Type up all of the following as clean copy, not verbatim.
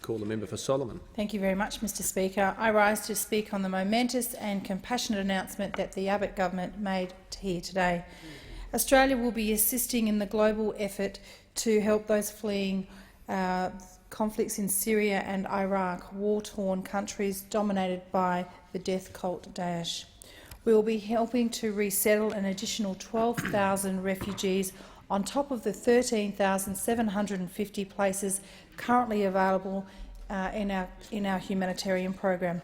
call the member for Solomon. Thank you very much, Mr Speaker. I rise to speak on the momentous and compassionate announcement that the Abbott government made here today. Australia will be assisting in the global effort to help those fleeing conflicts in Syria and Iraq, war-torn countries dominated by the death cult Daesh. We will be helping to resettle an additional 12,000 refugees on top of the 13,750 places currently available in our humanitarian program.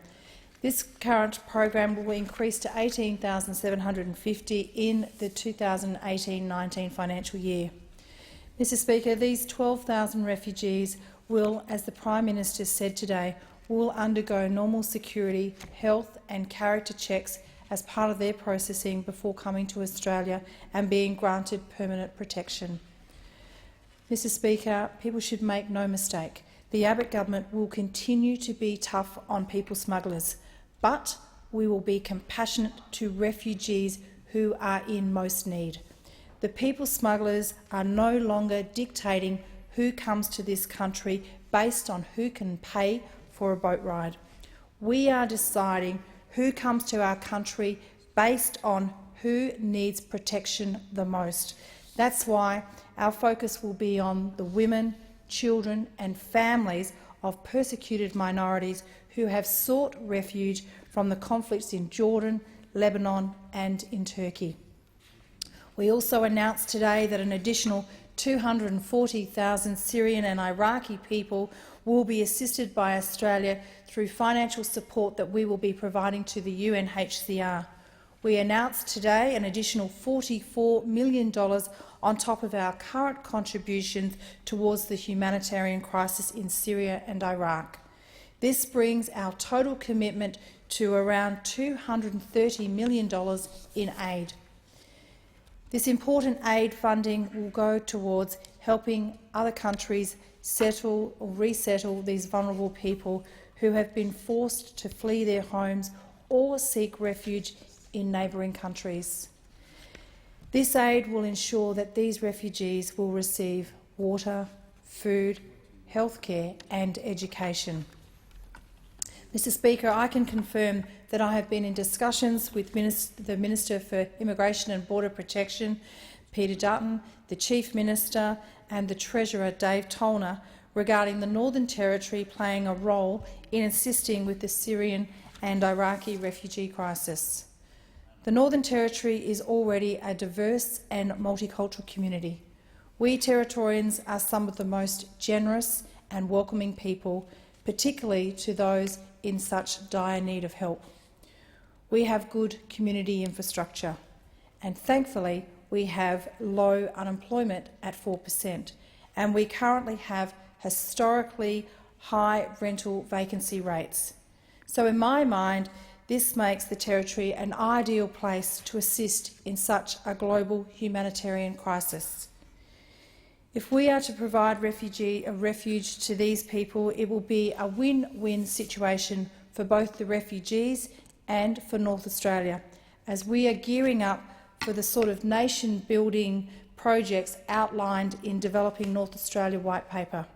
This current program will increase to 18,750 in the 2018-19 financial year. Mr Speaker, these 12,000 refugees will, as the Prime Minister said today, will undergo normal security, health and character checks as part of their processing before coming to Australia and being granted permanent protection. Mr Speaker, people should make no mistake. The Abbott government will continue to be tough on people smugglers, but we will be compassionate to refugees who are in most need. The people smugglers are no longer dictating who comes to this country based on who can pay for a boat ride. We are deciding who comes to our country based on who needs protection the most. That's why our focus will be on the women, children and families of persecuted minorities who have sought refuge from the conflicts in Jordan, Lebanon and in Turkey. We also announced today that an additional 240,000 Syrian and Iraqi people will be assisted by Australia through financial support that we will be providing to the UNHCR. We announced today an additional $44 million on top of our current contributions towards the humanitarian crisis in Syria and Iraq. This brings our total commitment to around $230 million in aid. This important aid funding will go towards helping other countries settle or resettle these vulnerable people who have been forced to flee their homes or seek refuge in neighbouring countries. This aid will ensure that these refugees will receive water, food, healthcare and education. Mr Speaker, I can confirm that I have been in discussions with the Minister for Immigration and Border Protection, Peter Dutton, the Chief Minister and the Treasurer, Dave Tollner, regarding the Northern Territory playing a role in assisting with the Syrian and Iraqi refugee crisis. The Northern Territory is already a diverse and multicultural community. We Territorians are some of the most generous and welcoming people, particularly to those in such dire need of help. We have good community infrastructure, and thankfully we have low unemployment at 4%, and we currently have historically high rental vacancy rates. So in my mind, this makes the Territory an ideal place to assist in such a global humanitarian crisis. If we are to provide a refuge to these people, it will be a win-win situation for both the refugees and for North Australia, as we are gearing up for the sort of nation-building projects outlined in Developing North Australia White Paper.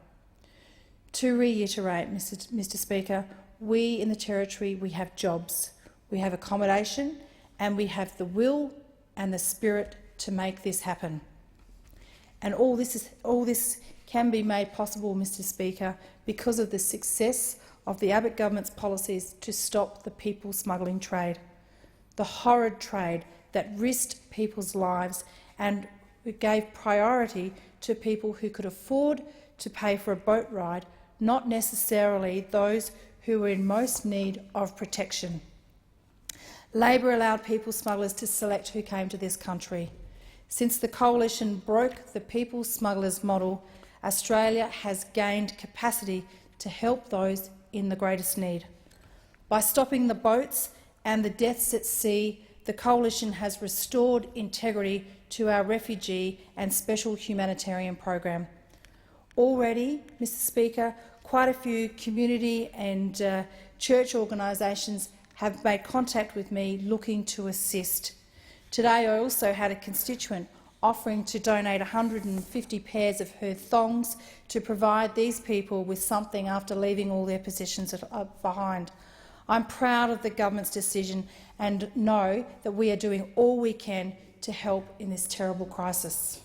To reiterate, Mr Speaker, we in the Territory, we have jobs, we have accommodation and we have the will and the spirit to make this happen. And all this can be made possible, Mr Speaker, because of the success of the Abbott government's policies to stop the people smuggling trade, the horrid trade that risked people's lives and gave priority to people who could afford to pay for a boat ride, not necessarily those who were in most need of protection. Labor allowed people smugglers to select who came to this country. Since the Coalition broke the people smugglers model, Australia has gained capacity to help those in the greatest need. By stopping the boats and the deaths at sea, the Coalition has restored integrity to our refugee and special humanitarian program. Already, Mr Speaker, quite a few community and church organisations have made contact with me looking to assist. Today I also had a constituent offering to donate 150 pairs of her thongs to provide these people with something after leaving all their possessions behind. I'm proud of the government's decision and know that we are doing all we can to help in this terrible crisis.